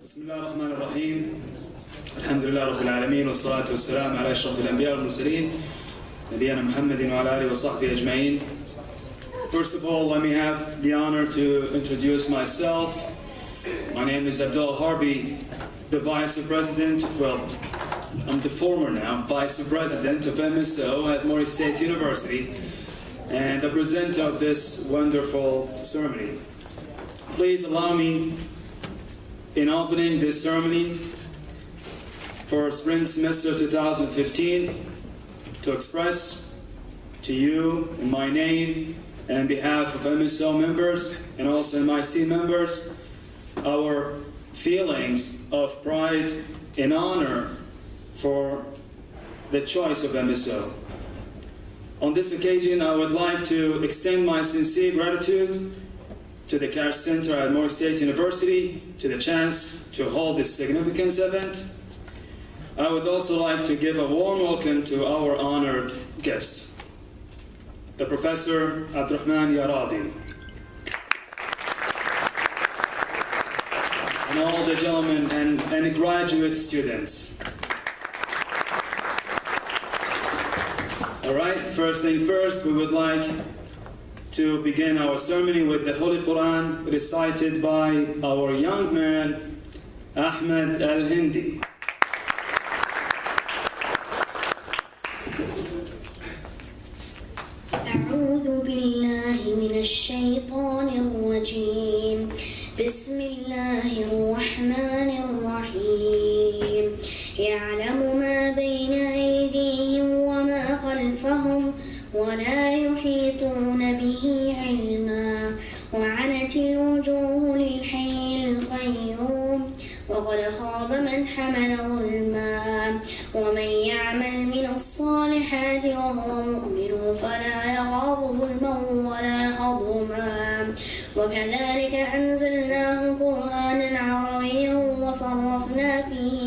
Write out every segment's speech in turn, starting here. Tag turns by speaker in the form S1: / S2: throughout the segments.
S1: بسم الله الرحمن الرحيم. الحمد لله رب العالمين والصلاة والسلام على أشرف الأنبياء والمرسلين نبينا محمد وعلى آله وصحبه أجمعين. First of all, let me have the honor to introduce myself. My name is Abdul Harbi, the Vice President, well, I'm the former now, Vice President of MSO at Mori State University and the presenter of this wonderful ceremony. Please allow me, in opening this ceremony for spring semester 2015, to express to you in my name and on behalf of MSO members and also MIC members our feelings of pride and honor for the choice of MSO. On this occasion, I would like to extend my sincere gratitude to the CARE Center at Mori State University, to the chance to hold this significant event. I would also like to give a warm welcome to our honored guest, the Professor Abdurrahman Yaradi, and all the gentlemen and graduate students. All right, first thing first, we would like to begin our ceremony with the Holy Quran recited by our young man, Ahmed Al-Hindi.
S2: أعوذ بالله من الشيطان الرجيم بسم الله الرحمن الرحيم يعلم ما بين أيديهم وما خلفهم ولا يحيطون به علما وعنت الوجوه للحي القيوم وقد خاب من حمل ظلما ومن يعمل من الصالحات وهو مؤمن فلا يخاف ظلما ولا هضما وكذلك أنزلناه قرآنا عربيا وصرفنا فيه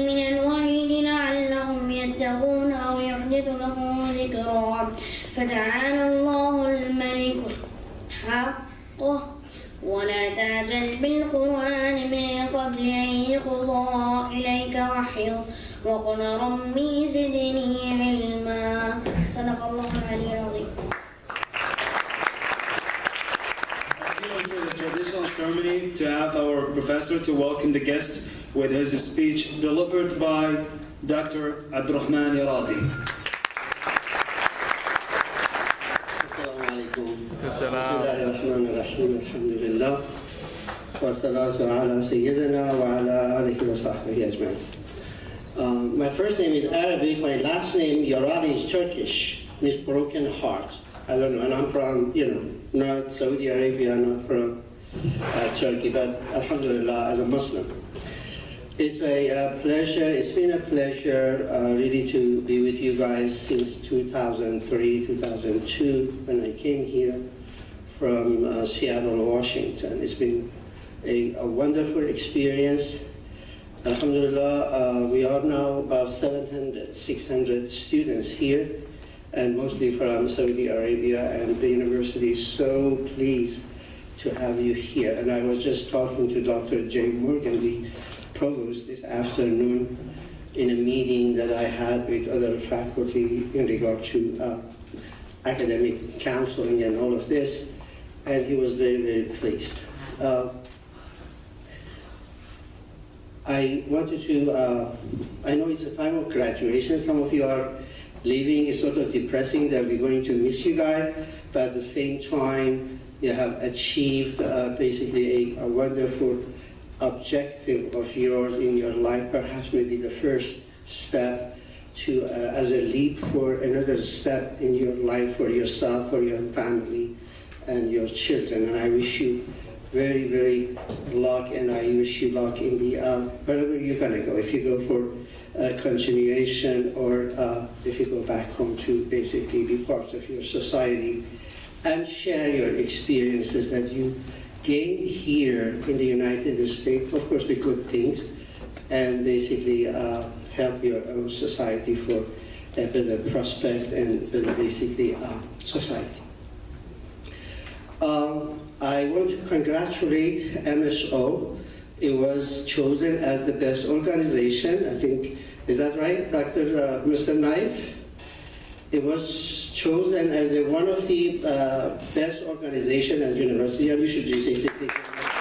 S2: من الوعيد لعلهم يتقون أو يحدث لهم ذكرا فتعالى الله الملك الحق ولا تعجل بالقرآن من قبل أن يقضى إليك وحيه وقل ربي زدني علما صدق الله العلي العظيم.
S1: The traditional ceremony to have our professor to welcome the guest with his speech delivered by Dr. Abdurrahman Yaradi.
S3: Assalamu alaikum. Bismillahirrahmanirrahim. Alhamdulillah. Wassalatu ala sayyidina wa ala alihi wa sahbihi ajma'in. My first name is Arabic. My last name, Yaradi, is Turkish. Means broken heart. I don't know. And I'm from, not Saudi Arabia, not from Turkey, but alhamdulillah, as a Muslim. It's a pleasure, it's been a pleasure really to be with you guys since 2003, 2002, when I came here from Seattle, Washington. It's been a wonderful experience. Alhamdulillah, we are now about 600 students here, and mostly from Saudi Arabia, and the university is so pleased to have you here. And I was just talking to Dr. J. Morgan, the provost, this afternoon in a meeting that I had with other faculty in regard to academic counseling and all of this, and he was very, very pleased. I wanted to, I know it's a time of graduation, some of you are leaving. It's sort of depressing that we're going to miss you guys, but at the same time, you have achieved basically a wonderful objective of yours in your life, perhaps maybe the first step to as a leap for another step in your life for yourself, for your family, and your children. And I wish you very, very luck, and I wish you luck in the wherever you're gonna go. If you go for continuation, or if you go back home to basically be part of your society and share your experiences that you gained here in the United States, of course the good things, and basically help your own society for a better prospect and better basically society. I want to congratulate MSO. It was chosen as the best organization. I think, is that right, Mr. Naif? It was chosen as one of the best organizations at university, and you should just say something for that.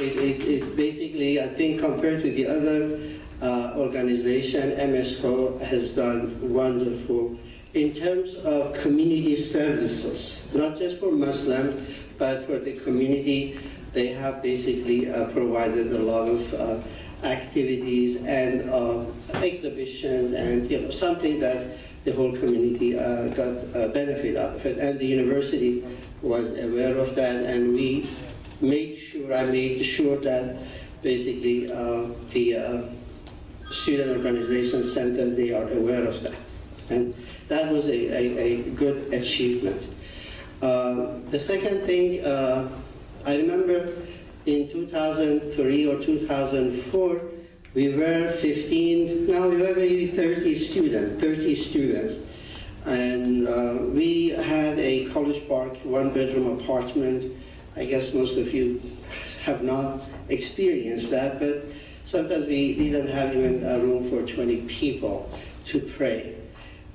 S3: It basically, I think, compared to the other organization, MSO has done wonderful in terms of community services, not just for Muslims, but for the community. They have basically provided a lot of activities and exhibitions, and something that the whole community got benefit out of it. And the university was aware of that, and I made sure that basically the Student Organization Center, they are aware of that. And that was a good achievement. The second thing, I remember in 2003 or 2004, we were 15, now we were maybe 30 students. And we had a College Park one-bedroom apartment. I guess most of you have not experienced that, but sometimes we didn't have even a room for 20 people to pray.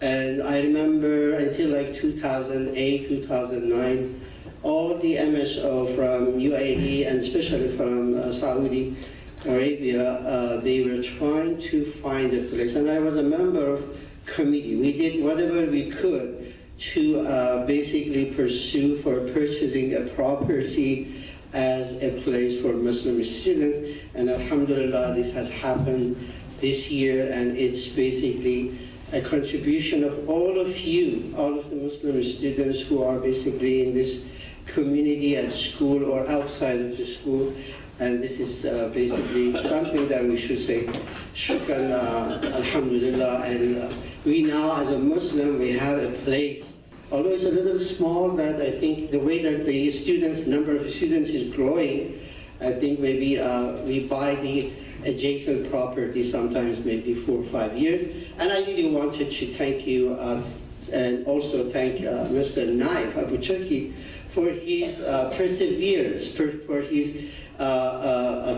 S3: And I remember until like 2008, 2009, all the MSO from UAE and especially from Saudi Arabia, they were trying to find a place. And I was a member of committee. We did whatever we could to basically pursue for purchasing a property as a place for Muslim students. And alhamdulillah, this has happened this year, and it's basically a contribution of all of you, all of the Muslim students who are basically in this community at school or outside of the school. And this is basically something that we should say, shukran, alhamdulillah. And we now, as a Muslim, we have a place. Although it's a little small, but I think the way that the number of students is growing, I think maybe we buy the adjacent property sometimes maybe 4 or 5 years. And I really wanted to thank you and also thank Mr. Naif Abu Turki for his perseverance, for his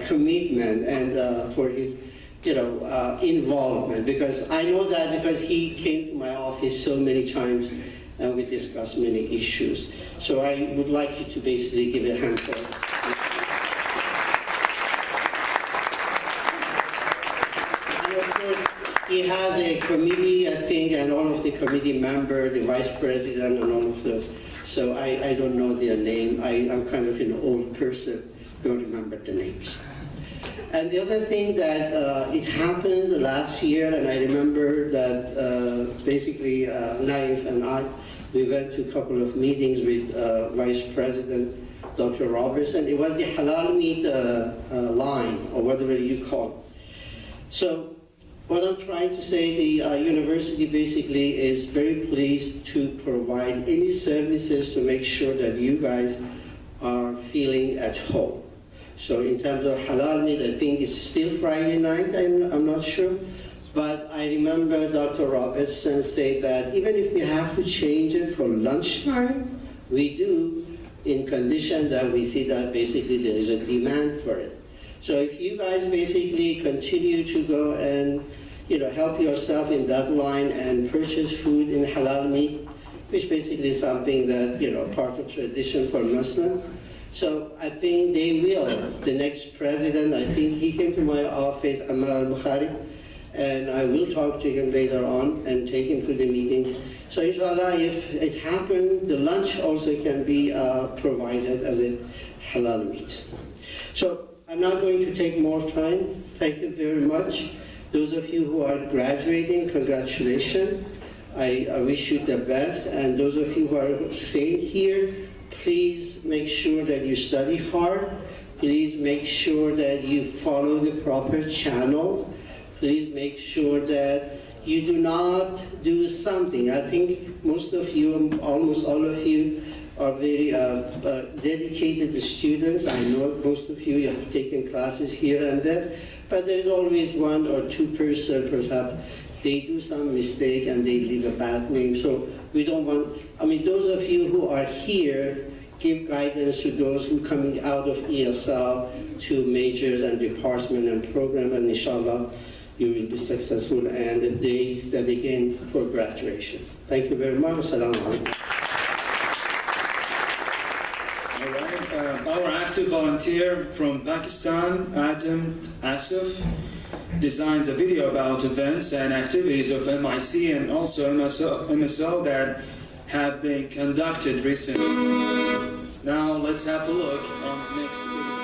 S3: commitment, and for his involvement. Because I know that because he came to my office so many times and we discussed many issues. So I would like you to basically give a hand for it. He has a committee, I think, and all of the committee members, the vice president, and all of the. So I don't know their name. I'm kind of an old person, don't remember the names. And the other thing that it happened last year, and I remember that basically Naif and we went to a couple of meetings with Vice President Dr. Robertson. It was the halal meat line, or whatever you call it. So what I'm trying to say, the university basically is very pleased to provide any services to make sure that you guys are feeling at home. So in terms of halal meat, I think it's still Friday night, I'm not sure. But I remember Dr. Robertson say that even if we have to change it for lunchtime, we do, in condition that we see that basically there is a demand for it. So if you guys basically continue to go and help yourself in that line and purchase food in halal meat, which basically is something that part of tradition for Muslims. So I think they will. The next president, I think he came to my office, Ammar al-Bukhari, and I will talk to him later on and take him to the meeting. So inshallah, if it happens, the lunch also can be provided as a halal meat. So I'm not going to take more time. Thank you very much. Those of you who are graduating, congratulations. I wish you the best. And those of you who are staying here, please make sure that you study hard. Please make sure that you follow the proper channel. Please make sure that you do not do something. I think most of you, almost all of you, are very dedicated students. I know most of you have taken classes here and there, but there is always 1 or 2 person, perhaps, they do some mistake and they leave a bad name. So We don't want, I mean, those of you who are here, give guidance to those who are coming out of ESL to majors and department and program, and inshallah, you will be successful, and the day that again for graduation. Thank you very much. Assalamu alaikum.
S1: All right, our active volunteer from Pakistan, Adam Asif, designs a video about events and activities of MIC and also MSO that have been conducted recently. Now let's have a look on the next video.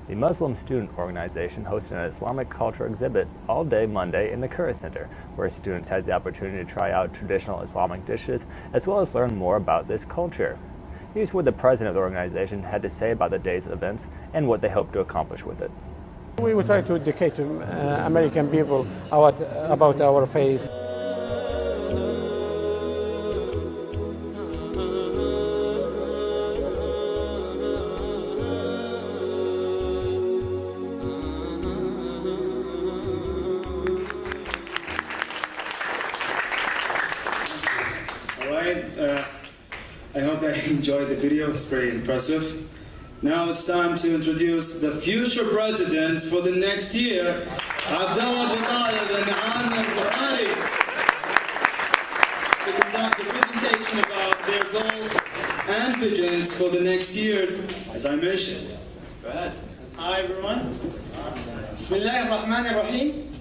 S4: The Muslim Student Organization hosted an Islamic culture exhibit all day Monday in the Curry Center, where students had the opportunity to try out traditional Islamic dishes as well as learn more about this culture. Here's what the president of the organization had to say about the day's events and what they hope to accomplish with it.
S5: We will try to educate American people about our faith.
S1: I hope they enjoyed the video. It's very impressive. Now it's time to introduce the future presidents for the next year, Abdullah bin Talib and Amr Bukhari, to conduct a presentation about their goals and visions for the next years, as I mentioned. Go ahead.
S6: Hi everyone. Bismillah ar-Rahman ar-Rahim.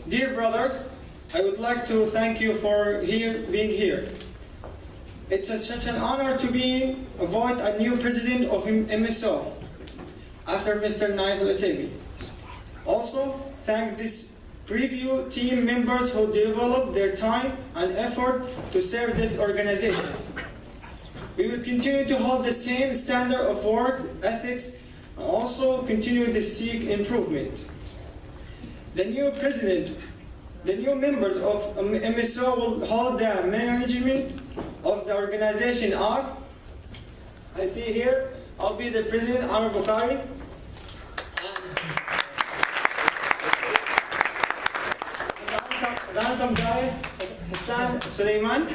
S6: Dear brothers, I would like to thank you for being here. It's such an honor to appoint a new president of MSO after Mr. Naif Al-Atabi. Also, thank these preview team members who developed their time and effort to serve this organization. We will continue to hold the same standard of work ethics and also continue to seek improvement. The new members of MSO will hold the management of the organization are, I see here, I'll be the president, Amr Bukhari. Ransom guy, Hassan Suleiman.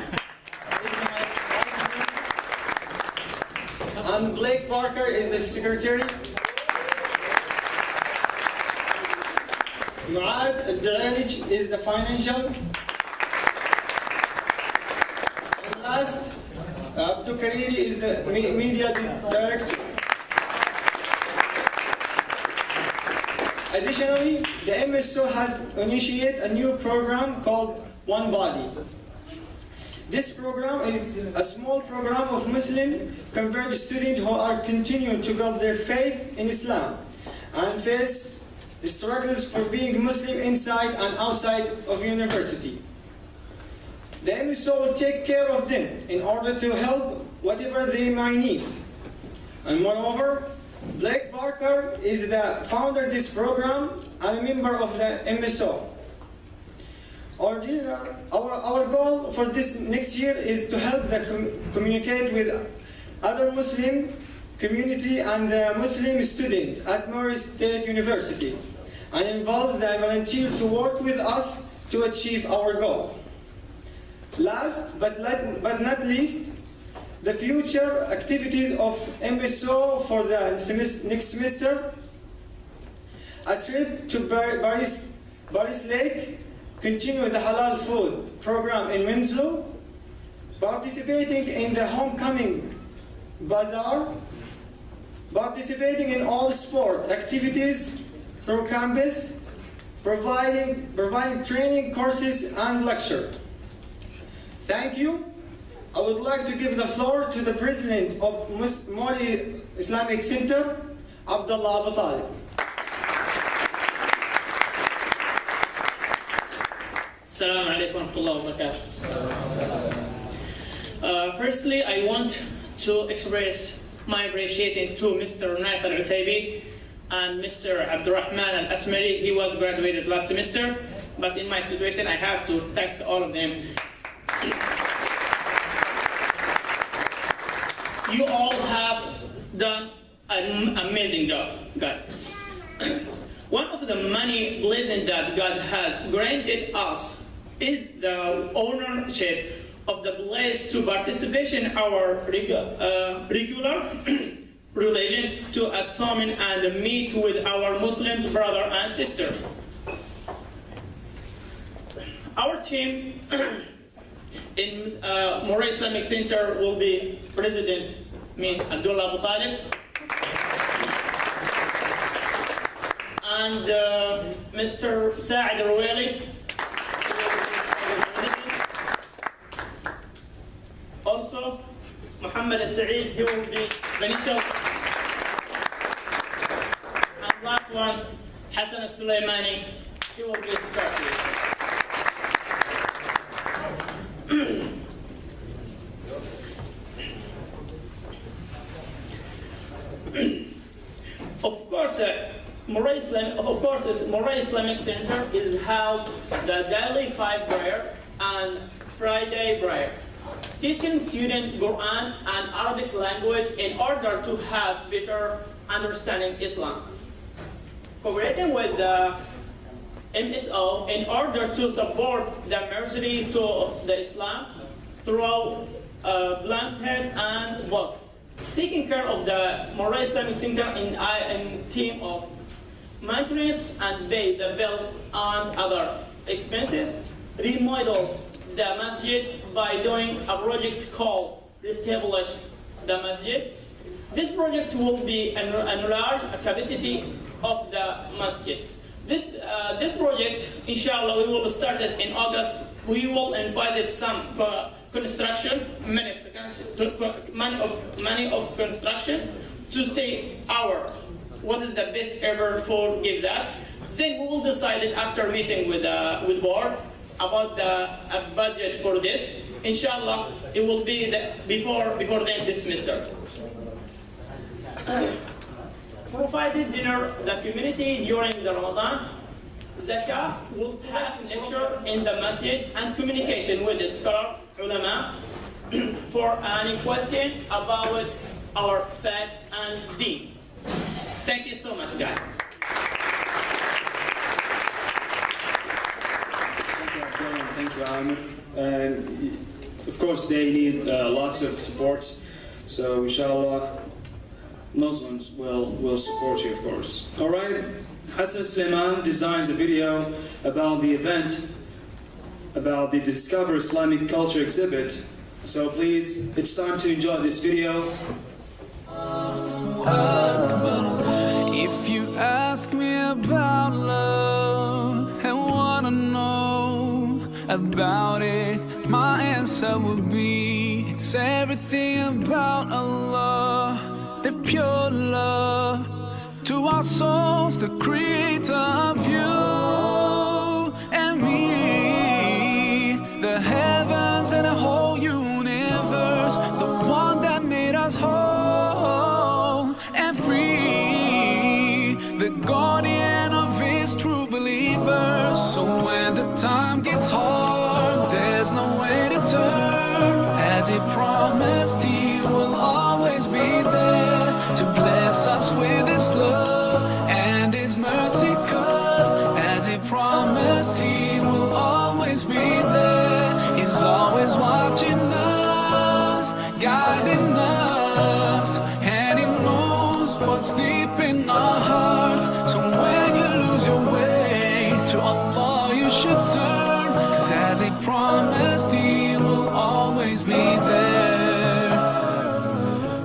S6: And Blake Parker is the secretary. Muad Al-Da'alij is the financial. Last, Abdul Kariri is the media director. Additionally, the MSO has initiated a new program called One Body. This program is a small program of Muslim converted students who are continuing to build their faith in Islam and face struggles for being Muslim inside and outside of university. The MSO will take care of them in order to help whatever they might need. And moreover, Blake Parker is the founder of this program and a member of the MSO. Our goal for this next year is to help communicate with other Muslim community and Muslim student at Murray State University, and involved the volunteer to work with us to achieve our goal. Last but not least, the future activities of MSO for the next semester: a trip to Paris Lake, continue the halal food program in Winslow, participating in the homecoming bazaar, participating in all sport activities through campus, providing training courses and lecture. Thank you. I would like to give the floor to the president of Mori Islamic Center, Abdullah Abu Talib.
S7: Assalamu alaikum wa rahmatullahi wa barakatuh. Firstly, I want to express my appreciation to Mr. Naif Al-Utaybi and Mr. Abdurrahman Al-Asmari. He was graduated last semester, but in my situation, I have to thank all of them. You all have done an amazing job, guys. One of the many blessings that God has granted us is the ownership of the place to participation in our regular religion, to assume and meet with our Muslims brother and sister. Our team in Mori Islamic Center will be President Abdullah Abu Talib and Mr. Saad Roueli. Also, Muhammad Al-Saeed, he will be Benishal. And last one, Hassan Al-Sulaimani, he will be Secretary. Of course, Mori Islamic Center is held the daily 5 prayer and Friday prayer, teaching students Quran and Arabic language in order to have better understanding Islam. Cooperating with the MSO in order to support the mercy to the Islam through blanket and books. Taking care of the Mori Islamic Center in team of maintenance and pay the bill on other expenses. Remodel the masjid by doing a project called Reestablish the Masjid. This project will be enlarge the capacity of the masjid. This project, inshallah, we will start it in August. We will invite some construction, money of construction to say what is the best ever for give that. Then we will decide it after meeting with board about the budget for this. Inshallah, it will be before the end of this semester. Provided dinner the community during the Ramadan. Zakah will have lecture in the masjid and communication with the scholar ulama for any question about our faith and deen. Thank you so much, guys.
S1: Thank you, Amir. And of course, they need lots of supports. So, inshallah, Muslims will support you, of course. All right. Hassan Suleiman designs a video about the event, about the Discover Islamic Culture exhibit. So please, it's time to enjoy this video.
S8: If you ask me about love and wanna know about it, my answer would be it's everything about Allah, the pure love to our souls, the creator of you and me, the heavens and the whole universe, the one that made us whole and free, the guardian of his true believers. So when the time gets hard, there's no way to turn. as He promised He will always be there to bless us with His love and His mercy. 'Cause as He promised He will always be there, He's always watching us, guiding us, and He knows what's deep in our hearts. So when you lose your way, to Allah you should turn, 'cause as He promised He will always be there.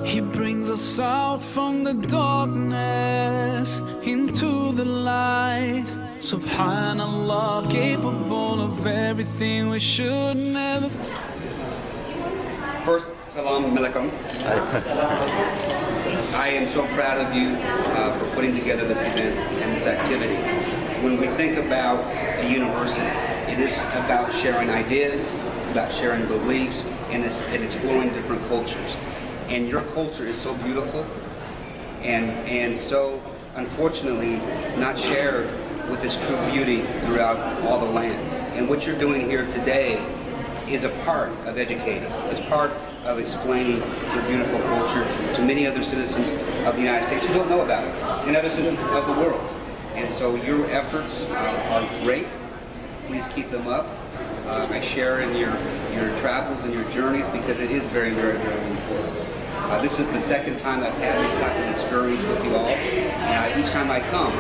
S8: He brings us out from the darkness into the light. Subhanallah, capable of everything we should never.
S9: First, salam alaikum. I am so proud of you for putting together this event and this activity. When we think about a university, it is about sharing ideas, about sharing beliefs, and exploring different cultures. And your culture is so beautiful and so unfortunately not shared with its true beauty throughout all the lands. And what you're doing here today is a part of educating. It's part of explaining your beautiful culture to many other citizens of the United States who don't know about it, and other citizens of the world. And so your efforts are great. Please keep them up. I share in your travels and your journeys because it is very, very, very important. This is the second time I've had this type of experience with you all, and each time I come,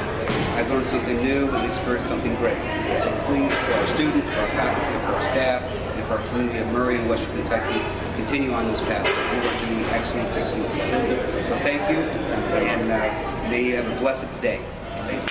S9: I've learned something new and experienced something great. So please, for our students, for our faculty, for our staff, and for our community of Murray and Western Kentucky, continue on this path. We're doing excellent, excellent work. So thank you, and may you have a blessed day. Thank you.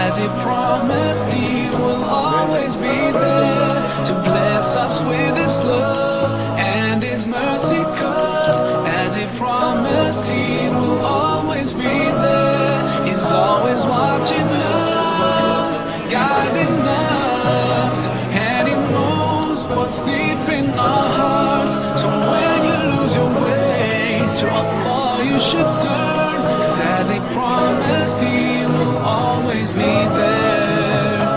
S8: As He promised He will always be there to bless us with His love and His mercy. 'Cause as He promised He will always be there, He's always watching us, guiding us, and He knows what's deep in our hearts. So when you lose your way, to Allah you should turn, 'cause as He promised He will always be there.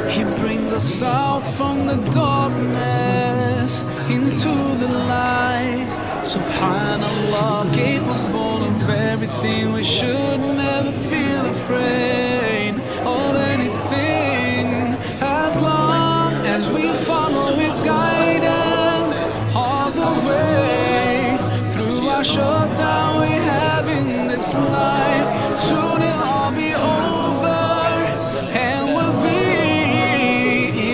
S8: He brings us out from the darkness into the light. Subhanallah, capable of everything. We should never feel afraid of anything, as long as we follow His guidance all the way through our showdown we have in this life. Soon it'll all be over and we'll be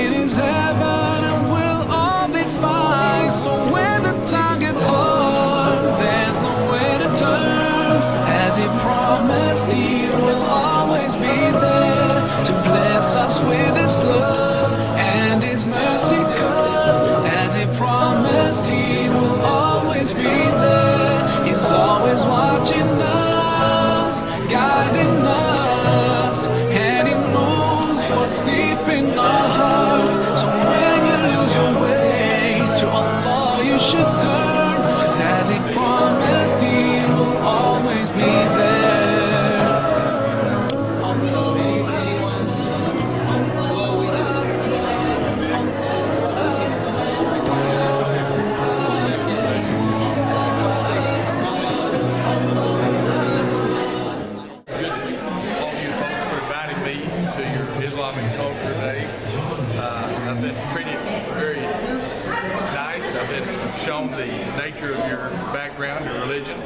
S8: in His heaven and we'll all be fine. So when the time gets hard, there's no way to turn. As He promised He will always be there to bless us with His love and His mercy. 'Cause as He promised He will always be there, He's always watching us, guiding us, and He knows what's deep in our hearts. So when you lose your way, to Allah you should turn, 'cause as He promised He will always be there.
S10: I've been treated very nice. I've been shown the nature of your background, your religion.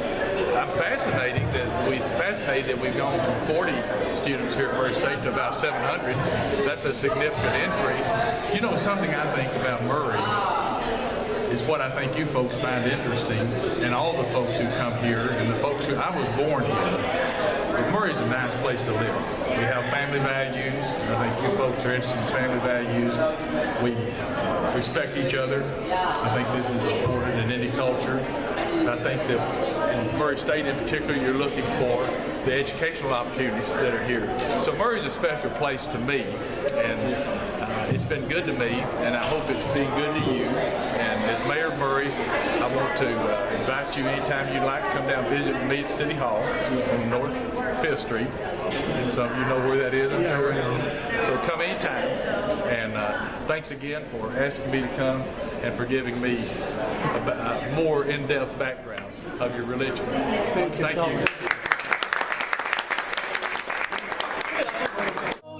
S10: I'm fascinated that we've gone from 40 students here at Murray State to about 700. That's a significant increase. You know, something I think about Murray is what I think you folks find interesting, and all the folks who come here, and the folks who, I was born here. But Murray's a nice place to live. We have family values. I think you folks are interested in family values. We respect each other. I think this is important in any culture. I think that in Murray State in particular, you're looking for the educational opportunities that are here. So Murray's a special place to me, and it's been good to me, and I hope it's been good to you. And as Mayor of Murray, I want to invite you anytime you'd like to come down and visit with me at City Hall on North 5th Street. And some of you know where that is, I'm sure. So come anytime. And thanks again for asking me to come and for giving me a more in-depth background of your religion. Thank you.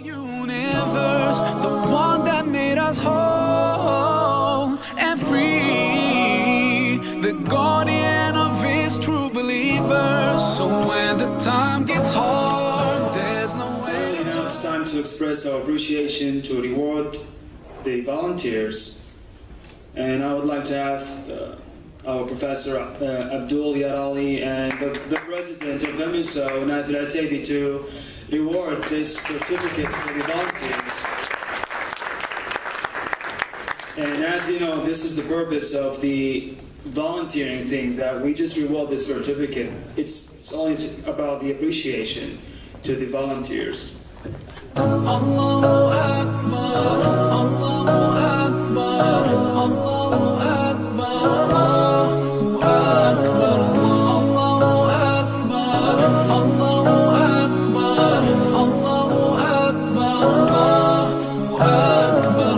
S8: Universe, the one that made us whole and free, the guardian of his true believers. So when the time gets hard, there's no way to
S1: Now it's time to express our appreciation, to reward the volunteers. And I would like to have our Professor Abdul Yarali and the President of MSO, Nadir Atabi, to reward this certificate for the volunteers. And as you know, this is the purpose of the volunteering thing, that we just reward this certificate. It's always about the appreciation to the volunteers.
S8: Allahu Akbar, Allahu Akbar, Allahu Akbar, Allahu Akbar, Allahu Akbar, Allahu Akbar, Allahu Akbar, Allahu Akbar.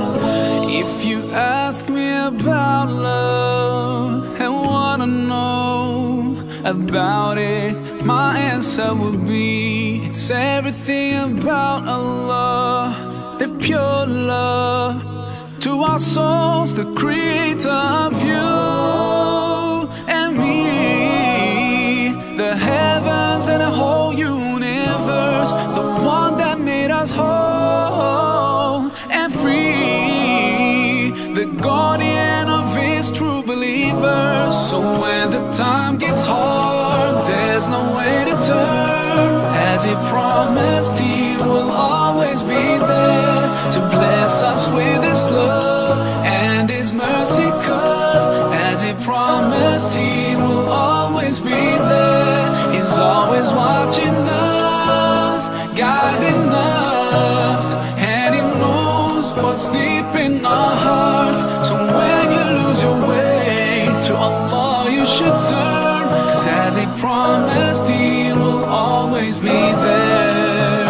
S8: If you ask me about love and wanna know about it, my answer would be it's everything about Allah, the pure love to our souls, the creator of you and me, the heavens and the whole universe, the one that made us whole and free, the guardian of his true believers. So when the time gets hard, there's no way to turn. As he promised, he will always be there to bless us with his love and his mercy. 'Cause as he promised, he will always be there. He's always watching us, guiding us, and he knows what's deep in our hearts. So when you lose your way, to Allah you should turn. 'Cause as he promised, he will always be there.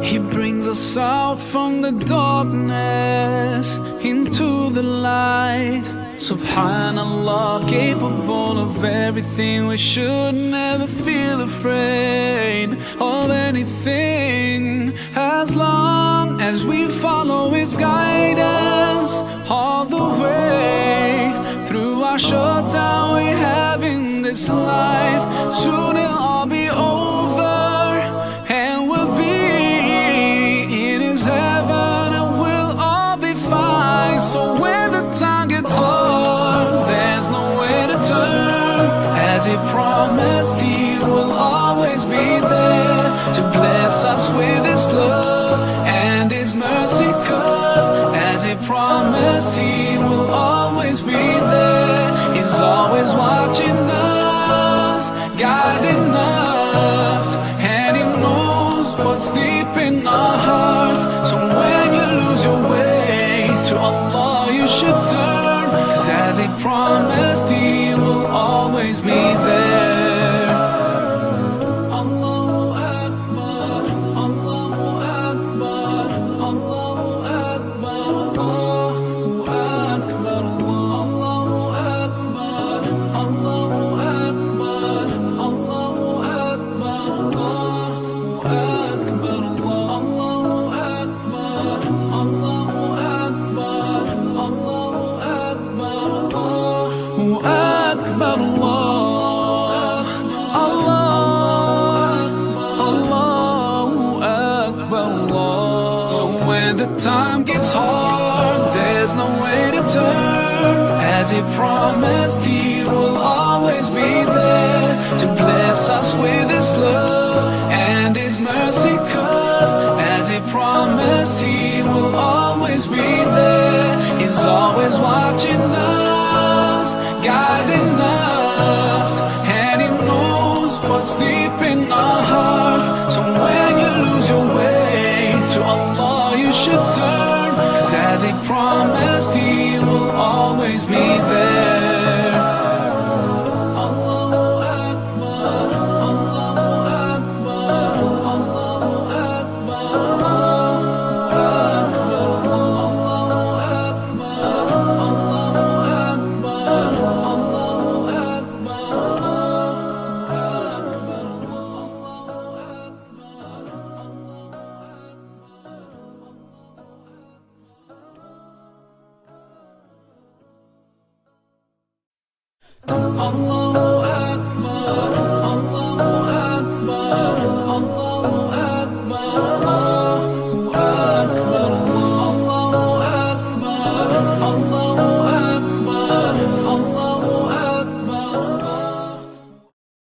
S8: He brings us out from the darkness into the light. Subhanallah, capable of everything. We should never feel afraid of anything, as long as we follow his guidance all the way through our short time we have in this life. Soon it'll all be over and we'll be in his heaven and we'll all be fine. So when the time gets hard, there's no way to turn. As he promised, he will always be there to bless us with his love and his mercy. 'Cause as he promised, he will always be there. He's always watching us, guiding us, and he knows what's deep in our hearts. So when you lose your way, to Allah you should turn. 'Cause as he promised, he will always be there. Allahu Akbar, Allahu Akbar, Allahu Akbar, Allahu Akbar, Allahu Akbar, Allahu Akbar, Allahu Akbar, Allahu Akbar, Allahu Akbar, Allahu Akbar, Allahu Akbar, Allahu Akbar, Allahu Akbar, Allah. So when the time gets hard, there's no way to turn. As he promised, he will always be there to bless us with his love and his mercy. 'Cause as he promised, he will always be there. He's always watching us, guiding us, and he knows what's deep in our hearts. So when you lose your way, to Allah you should turn. as he promised he will always be there. Allahu Akbar, Allahu Akbar, Allahu Akbar, Allahu Akbar, Allahu Akbar, Allahu Akbar.